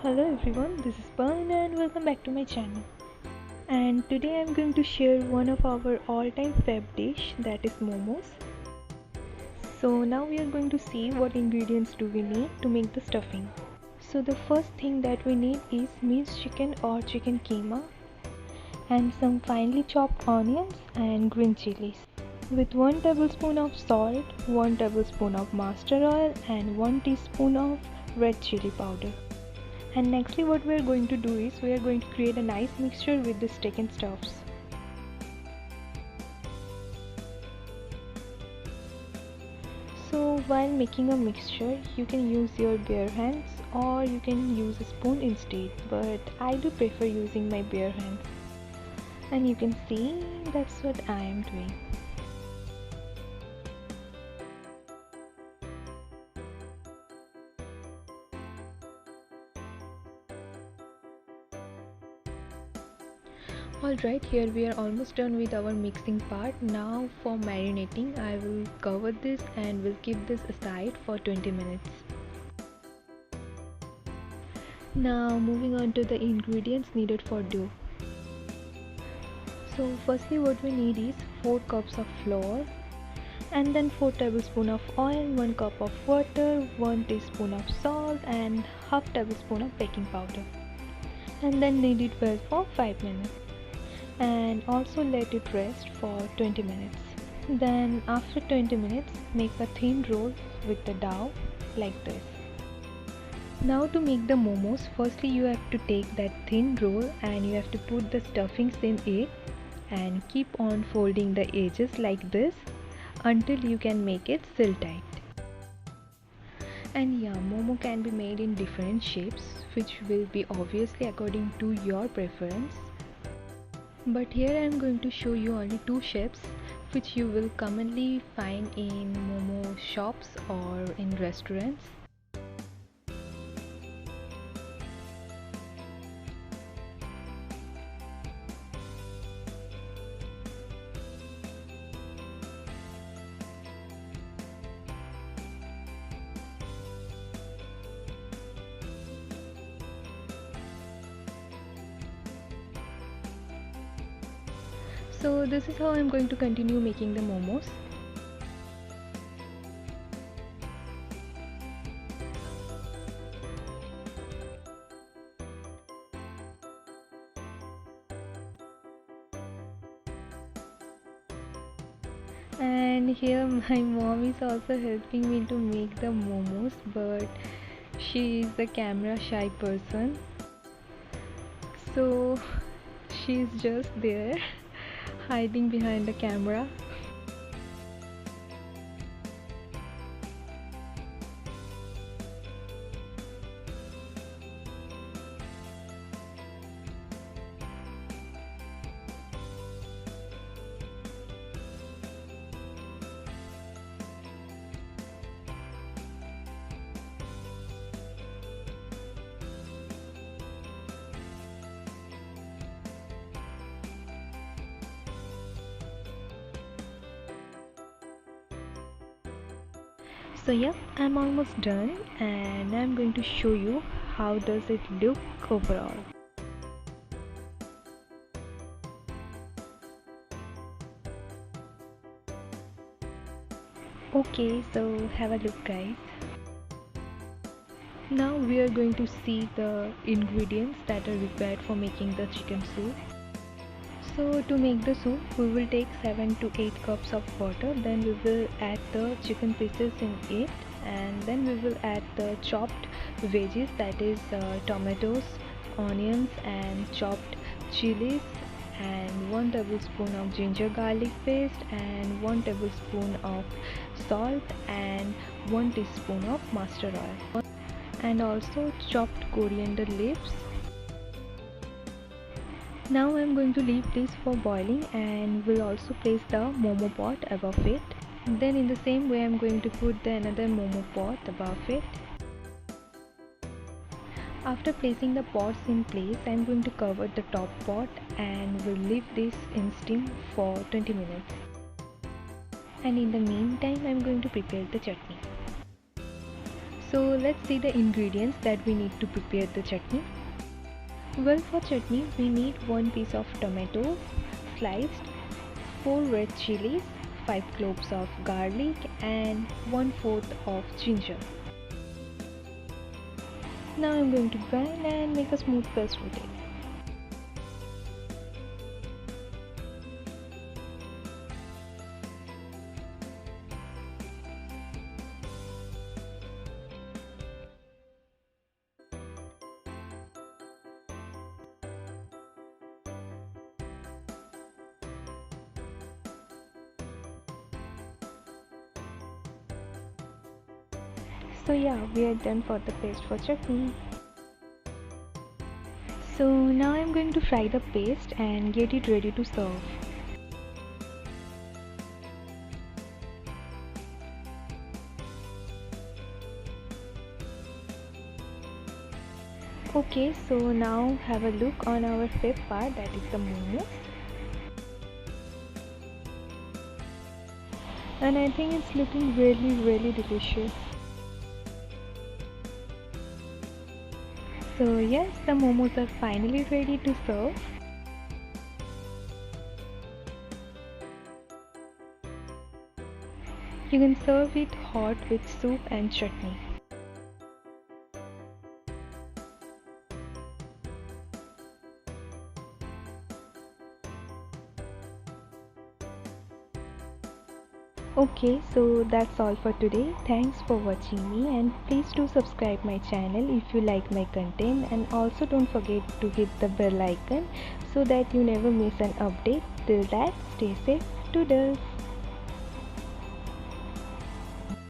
Hello everyone, this is Pan and welcome back to my channel. And today I'm going to share one of our all-time fave dish, that is momos. So now we are going to see what ingredients do we need to make the stuffing. So the first thing that we need is minced chicken or chicken keema and some finely chopped onions and green chilies. With 1 tablespoon of salt, 1 tablespoon of mustard oil and 1 teaspoon of red chili powder. And nextly what we are going to do is we are going to create a nice mixture with this chicken stuffs. So while making a mixture, you can use your bare hands or you can use a spoon instead, but I do prefer using my bare hands. And you can see that's what I am doing. Alright, here we are almost done with our mixing part. Now for marinating, I will cover this and will keep this aside for 20 minutes. Now moving on to the ingredients needed for dough. So firstly what we need is 4 cups of flour and then 4 tablespoons of oil, 1 cup of water, 1 teaspoon of salt and half tablespoon of baking powder. And then knead it well for 5 minutes. And also let it rest for 20 minutes. Then after 20 minutes, make a thin roll with the dough like this. Now to make the momos, firstly you have to take that thin roll and you have to put the stuffings in it and keep on folding the edges like this until you can make it seal tight. And yeah, momo can be made in different shapes, which will be obviously according to your preference. But here I am going to show you only 2 shapes which you will commonly find in momo shops or in restaurants. So this is how I am going to continue making the momos. And here my mom is also helping me to make the momos, but she is a camera shy person, so she is just there hiding behind the camera. So yeah, I'm almost done and I'm going to show you how does it look overall. Okay, so have a look guys. Now we are going to see the ingredients that are required for making the chicken soup. So to make the soup, we will take 7 to 8 cups of water, then we will add the chicken pieces in it and then we will add the chopped veggies, that is tomatoes, onions and chopped chilies and 1 tablespoon of ginger garlic paste and 1 tablespoon of salt and 1 teaspoon of mustard oil and also chopped coriander leaves. Now I am going to leave this for boiling and will also place the momo pot above it. Then in the same way I am going to put the another momo pot above it. After placing the pots in place, I am going to cover the top pot and will leave this in steam for 20 minutes. And in the meantime I am going to prepare the chutney. So let's see the ingredients that we need to prepare the chutney. Well, for chutney we need 1 piece of tomato sliced, 4 red chilies, 5 cloves of garlic and 1/4 of ginger. Now I'm going to grind and make a smooth paste with it. So yeah, we are done for the paste for chutney. So now I'm going to fry the paste and get it ready to serve. Okay, so now have a look on our fifth part, that is the momos. And I think it's looking really delicious. So yes, the momos are finally ready to serve. You can serve it hot with soup and chutney. Okay, so that's all for today. Thanks for watching me, and please do subscribe my channel if you like my content, and also don't forget to hit the bell icon so that you never miss an update. Till that, stay safe, toodles.